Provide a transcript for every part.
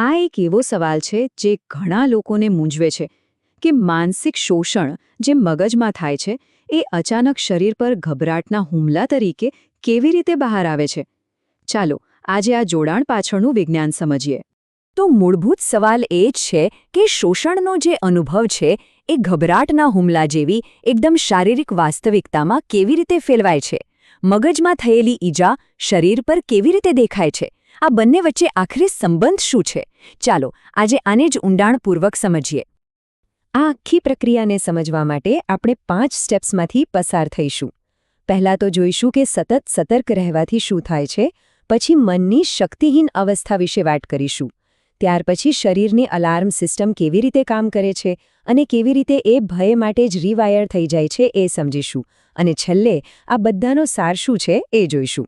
આ એક એવો સવાલ છે જે ઘણા લોકોને મૂંઝવે છે કે માનસિક શોષણ જે મગજમાં થાય છે એ અચાનક શરીર પર ગભરાટના હુમલા તરીકે કેવી રીતે બહાર આવે છે. ચાલો આજે આ જોડાણ પાછળનું વિજ્ઞાન સમજીએ. તો મૂળભૂત સવાલ એ જ છે કે શોષણનો જે અનુભવ છે એ ગભરાટના હુમલા જેવી એકદમ શારીરિક વાસ્તવિકતામાં કેવી રીતે ફેરવાય છે, મગજમાં થયેલી ઈજા શરીર પર કેવી રીતે દેખાય છે, આ બંને વચ્ચે આખરે સંબંધ શું છે? ચાલો આજે આને જ ઊંડાણપૂર્વક સમજીએ. આ આખી પ્રક્રિયાને સમજવા માટે આપણે 5 સ્ટેપ્સમાંથી પસાર થઈશું. પહેલાં તો જોઈશું કે સતત સતર્ક રહેવાથી શું થાય છે, પછી મનની શક્તિહીન અવસ્થા વિશે વાત કરીશું. ત્યાર પછી શરીરની અલાર્મ સિસ્ટમ કેવી રીતે કામ કરે છે અને કેવી રીતે એ ભય માટે જ રીવાયર થઈ જાય છે એ સમજીશું. અને છેલ્લે આ બધાનો સાર શું છે એ જોઈશું.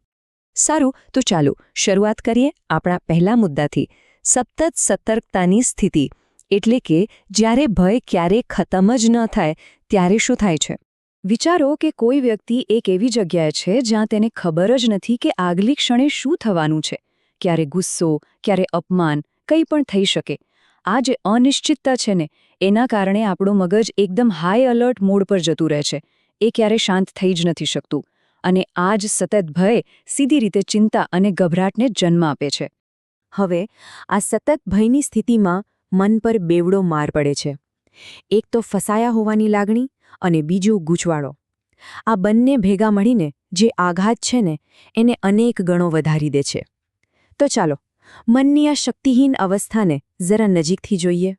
સારું, તો ચાલો શરૂઆત કરીએ આપણા પહેલા મુદ્દાથી, સતત સતર્કતાની સ્થિતિ. એટલે કે જ્યારે ભય ક્યારેય ખતમ જ ન થાય ત્યારે શું થાય છે? વિચારો કે કોઈ વ્યક્તિ એક એવી જગ્યાએ છે જ્યાં તેને ખબર જ નથી કે આગલી ક્ષણે શું થવાનું છે. ક્યારે ગુસ્સો, ક્યારે અપમાન, કંઈ પણ થઈ શકે. આ જે અનિશ્ચિતતા છે ને, એના કારણે આપણું મગજ એકદમ હાઈ એલર્ટ મોડ પર જતું રહે છે. એ ક્યારે શાંત થઈ જ નથી શકતું. અને આ જ સતત ભય સીધી રીતે ચિંતા અને ગભરાટને જન્મ આપે છે. હવે આ સતત ભયની સ્થિતિમાં મન પર બેવડો માર પડે છે. એક તો ફસાયા હોવાની લાગણી અને બીજું ગૂંચવાડો. આ બંને ભેગા મળીને જે આઘાત છે ને એને અનેક ગણો વધારી દે છે. તો ચાલો મનની આ શક્તિહીન અવસ્થાને જરા નજીકથી જોઈએ.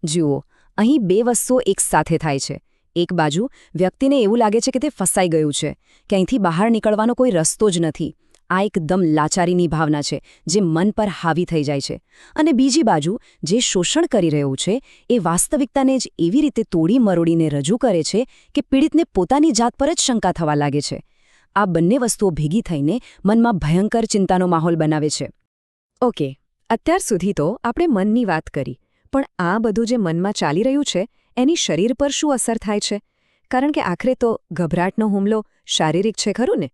જુઓ, અહીં 2 વસ્તુઓ એક સાથે થાય છે. એક બાજુ વ્યક્તિને એવું લાગે છે કે તે ફસાઈ ગયું છે, કે અહીંથી બહાર નીકળવાનો કોઈ રસ્તો જ નથી. આ એકદમ લાચારીની ભાવના છે જે મન પર હાવી થઈ જાય છે. અને બીજી બાજુ જે શોષણ કરી રહ્યું છે એ વાસ્તવિકતાને જ એવી રીતે તોડી મરોડીને રજૂ કરે છે કે પીડિતને પોતાની જાત પર જ શંકા થવા લાગે છે. આ બંને વસ્તુઓ ભેગી થઈને મનમાં ભયંકર ચિંતાનો માહોલ બનાવે છે. ઓકે, અત્યાર સુધી તો આપણે મનની વાત કરી, પણ આ બધું જે મનમાં ચાલી રહ્યું છે એની શરીર પર શું અસર થાય છે? કારણ કે આખરે તો ગભરાટનો હુમલો શારીરિક છે, ખરું ને?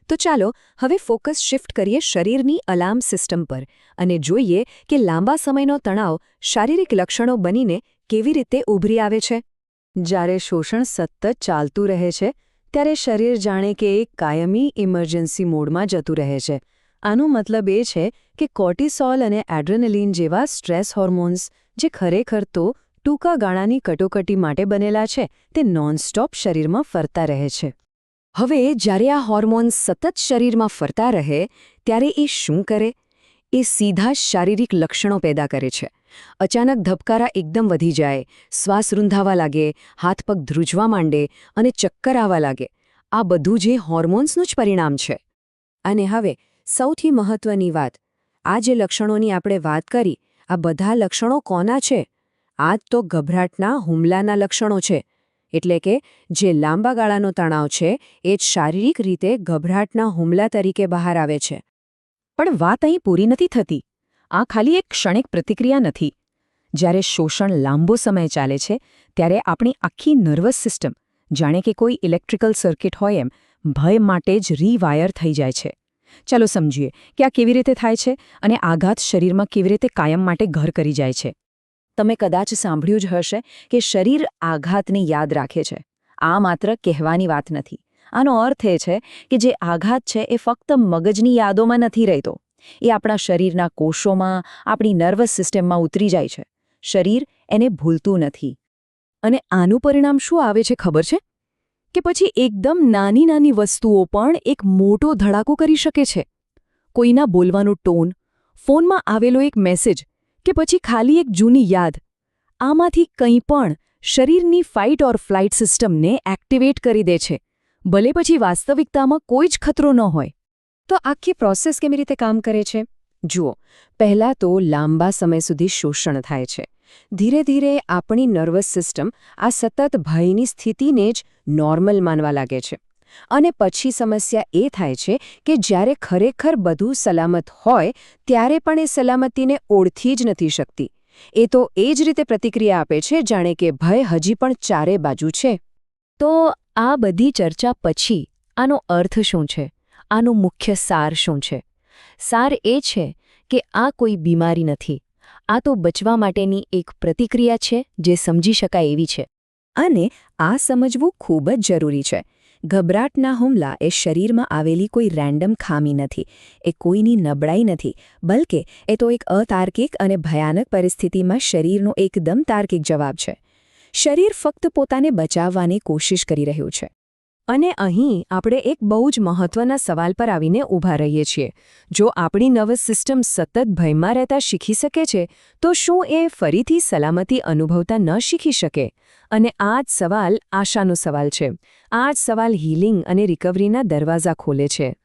તો ચાલો હવે ફોકસ શિફ્ટ કરીએ શરીરની અલાર્મ સિસ્ટમ પર અને જોઈએ કે લાંબા સમયનો તણાવ શારીરિક લક્ષણો બનીને કેવી રીતે ઉભરી આવે છે. જ્યારે શોષણ સતત ચાલતું રહે છે ત્યારે શરીર જાણે કે એક કાયમી ઇમરજન્સી મોડમાં જતું રહે છે. આનો મતલબ એ છે કે કોર્ટિસોલ અને એડ્રેનલિન જેવા સ્ટ્રેસ હોર્મોન્સ, જે ખરેખર તો ટૂંકા ગાળાની કટોકટી માટે બનેલા છે, તે નોનસ્ટોપ શરીરમાં ફરતા રહે છે. હવે જ્યારે આ હોર્મોન્સ સતત શરીરમાં ફરતા રહે ત્યારે એ શું કરે? એ સીધા શારીરિક લક્ષણો પેદા કરે છે. અચાનક ધબકારા એકદમ વધી જાય, શ્વાસ રૂંધાવા લાગે, હાથ પગ ધ્રુજવા માંડે અને ચક્કર આવવા લાગે. આ બધું જે હોર્મોન્સનું જ પરિણામ છે. અને હવે સૌથી મહત્વની વાત, આ જે લક્ષણોની આપણે વાત કરી, આ બધા લક્ષણો કોના છે? આ તો ગભરાટના હુમલાના લક્ષણો છે. એટલે કે જે લાંબા ગાળાનો તણાવ છે એ જ શારીરિક રીતે ગભરાટના હુમલા તરીકે બહાર આવે છે. પણ વાત અહીં પૂરી નથી થતી. આ ખાલી એક ક્ષણિક પ્રતિક્રિયા નથી. જ્યારે શોષણ લાંબો સમય ચાલે છે ત્યારે આપણી આખી નર્વસ સિસ્ટમ, જાણે કે કોઈ ઇલેક્ટ્રિકલ સર્કિટ હોય એમ, ભય માટે જ રીવાયર થઈ જાય છે. ચાલો સમજીએ કે આ કેવી રીતે થાય છે અને આઘાત શરીરમાં કેવી રીતે કાયમ માટે ઘર કરી જાય છે. તમે કદાચ સાંભળ્યું જ હશે કે શરીર આઘાતને યાદ રાખે છે. આ માત્ર કહેવાની વાત નથી. આનો અર્થ એ છે કે જે આઘાત છે એ ફક્ત મગજની યાદોમાં નથી રહેતો. એ આપણા શરીરના કોષોમાં, આપણી નર્વસ સિસ્ટમમાં ઉતરી જાય છે. શરીર એને ભૂલતું નથી. અને આનું પરિણામ શું આવે છે ખબર છે? કે પછી એકદમ નાની નાની વસ્તુઓ પણ એક મોટો ધડાકો કરી શકે છે. કોઈના બોલવાનું ટોન, ફોનમાં આવેલો એક મેસેજ, કે પછી ખાલી એક જૂની યાદ, આમાંથી કંઈ પણ શરીરની ફાઇટ ઓર ફ્લાઇટ સિસ્ટમને એક્ટિવેટ કરી દે છે, ભલે પછી વાસ્તવિકતામાં કોઈ જ ખતરો ન હોય. તો આખી પ્રોસેસ કેવી રીતે કામ કરે છે? જુઓ, પહેલાં તો લાંબા સમય સુધી શોષણ થાય છે. ધીરે ધીરે આપણી નર્વસ સિસ્ટમ આ સતત ભયની સ્થિતિને જ નોર્મલ માનવા લાગે છે. અને પછી સમસ્યા એ થાય છે કે જ્યારે ખરેખર બધું સલામત હોય ત્યારે પણ એ સલામતીને ઓળખી જ નથી શકતી. એ તો એ જ રીતે પ્રતિક્રિયા આપે છે જાણે કે ભય હજી પણ ચારે બાજુ છે. તો આ બધી ચર્ચા પછી આનો અર્થ શું છે? આનો મુખ્ય સાર શું છે? સાર એ છે કે આ કોઈ બીમારી નથી. આ તો બચવા માટેની એક પ્રતિક્રિયા છે જે સમજી શકાય એવી છે. અને આ સમજવું ખૂબ જ જરૂરી છે. ગભરાટના હુમલા એ શરીરમાં આવેલી કોઈ રેન્ડમ ખામી નથી, એ કોઈની નબળાઈ નથી, બલકે એ તો એક અતાર્કિક અને ભયાનક પરિસ્થિતિમાં શરીરનો એકદમ તાર્કિક જવાબ છે. શરીર ફક્ત પોતાને બચાવવાની કોશિશ કરી રહ્યું છે. અને અહીં આપણે એક બહુ જ મહત્વના સવાલ પર આવીને ઊભા રહીએ છીએ. જો આપણી નર્વસ સિસ્ટમ સતત ભયમાં રહેતા શીખી શકે છે, તો શું એ ફરીથી સલામતી અનુભવતા ન શીખી શકે? અને આ જ સવાલ આશાનો સવાલ છે. આ જ સવાલ હીલિંગ અને રિકવરીના દરવાજા ખોલે છે.